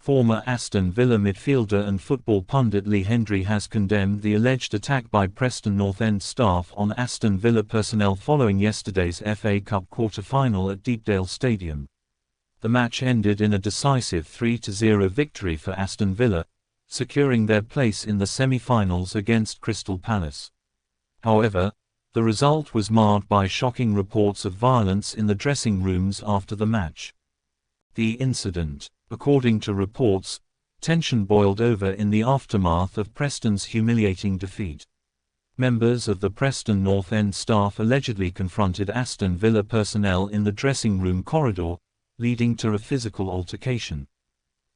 Former Aston Villa midfielder and football pundit Hendrie has condemned the alleged attack by Preston North End staff on Aston Villa personnel following yesterday's FA Cup quarter-final at Deepdale Stadium. The match ended in a decisive 3-0 victory for Aston Villa, securing their place in the semi-finals against Crystal Palace. However, the result was marred by shocking reports of violence in the dressing rooms after the match. The incident, according to reports, tension boiled over in the aftermath of Preston's humiliating defeat. Members of the Preston North End staff allegedly confronted Aston Villa personnel in the dressing room corridor, leading to a physical altercation.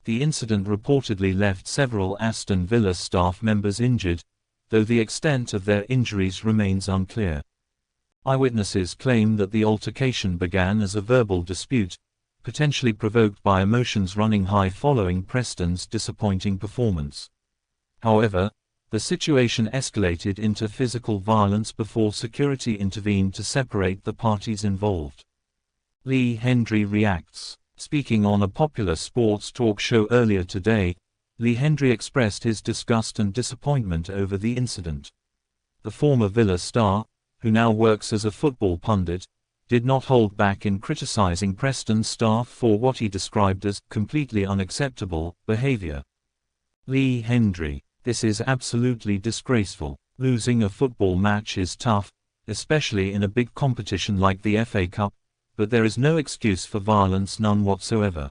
The incident reportedly left several Aston Villa staff members injured, though the extent of their injuries remains unclear. Eyewitnesses claim that the altercation began as a verbal dispute, potentially provoked by emotions running high following Preston's disappointing performance. However, the situation escalated into physical violence before security intervened to separate the parties involved. Hendrie reacts. Speaking on a popular sports talk show earlier today, Hendrie expressed his disgust and disappointment over the incident. The former Villa star, who now works as a football pundit, did not hold back in criticizing Preston staff for what he described as completely unacceptable behavior. Hendrie: "This is absolutely disgraceful. Losing a football match is tough, especially in a big competition like the FA Cup, but there is no excuse for violence, none whatsoever.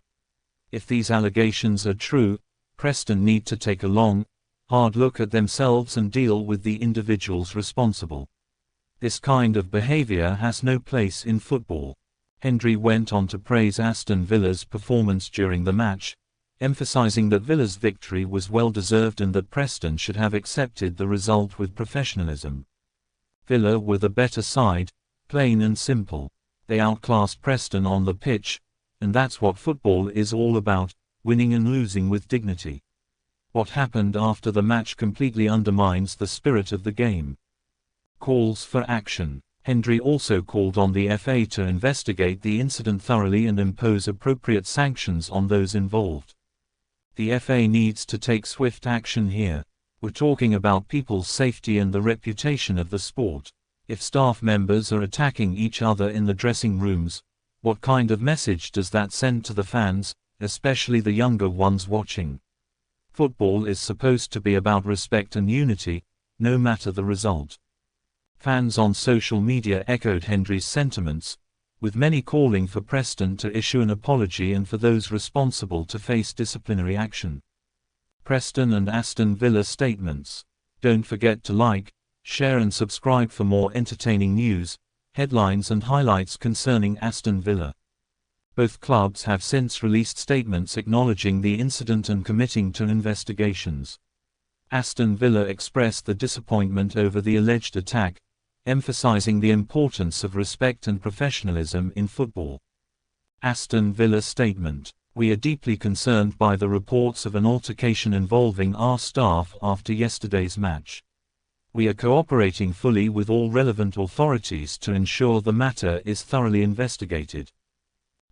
If these allegations are true, Preston need to take a long, hard look at themselves and deal with the individuals responsible. This kind of behavior has no place in football." Hendrie went on to praise Aston Villa's performance during the match, emphasizing that Villa's victory was well-deserved and that Preston should have accepted the result with professionalism. "Villa were the better side, plain and simple. They outclassed Preston on the pitch, and that's what football is all about, winning and losing with dignity. What happened after the match completely undermines the spirit of the game." Calls for action. Hendrie also called on the FA to investigate the incident thoroughly and impose appropriate sanctions on those involved. "The FA needs to take swift action here. We're talking about people's safety and the reputation of the sport. If staff members are attacking each other in the dressing rooms, what kind of message does that send to the fans, especially the younger ones watching? Football is supposed to be about respect and unity, no matter the result." Fans on social media echoed Hendrie's sentiments, with many calling for Preston to issue an apology and for those responsible to face disciplinary action. Preston and Aston Villa statements. Don't forget to like, share and subscribe for more entertaining news, headlines and highlights concerning Aston Villa. Both clubs have since released statements acknowledging the incident and committing to investigations. Aston Villa expressed the disappointment over the alleged attack, emphasizing the importance of respect and professionalism in football. Aston Villa statement. "We are deeply concerned by the reports of an altercation involving our staff after yesterday's match. We are cooperating fully with all relevant authorities to ensure the matter is thoroughly investigated."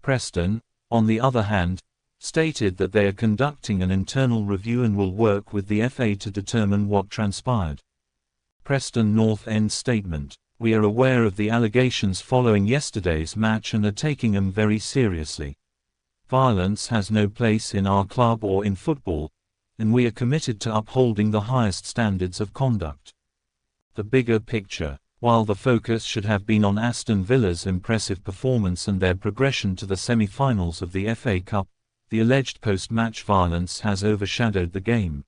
Preston, on the other hand, stated that they are conducting an internal review and will work with the FA to determine what transpired. Preston North End statement. "We are aware of the allegations following yesterday's match and are taking them very seriously. Violence has no place in our club or in football, and we are committed to upholding the highest standards of conduct." The bigger picture. While the focus should have been on Aston Villa's impressive performance and their progression to the semi-finals of the FA Cup, the alleged post-match violence has overshadowed the game.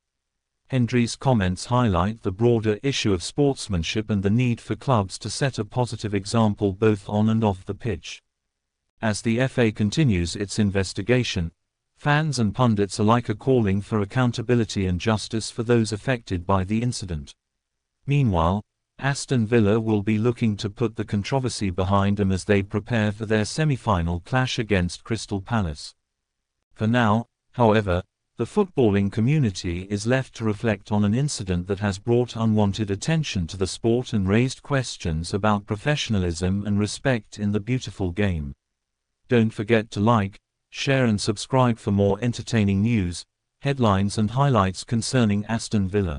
Hendrie's comments highlight the broader issue of sportsmanship and the need for clubs to set a positive example both on and off the pitch. As the FA continues its investigation, fans and pundits alike are calling for accountability and justice for those affected by the incident. Meanwhile, Aston Villa will be looking to put the controversy behind them as they prepare for their semi-final clash against Crystal Palace. For now, however, the footballing community is left to reflect on an incident that has brought unwanted attention to the sport and raised questions about professionalism and respect in the beautiful game. Don't forget to like, share and subscribe for more entertaining news, Headlines and highlights concerning Aston Villa.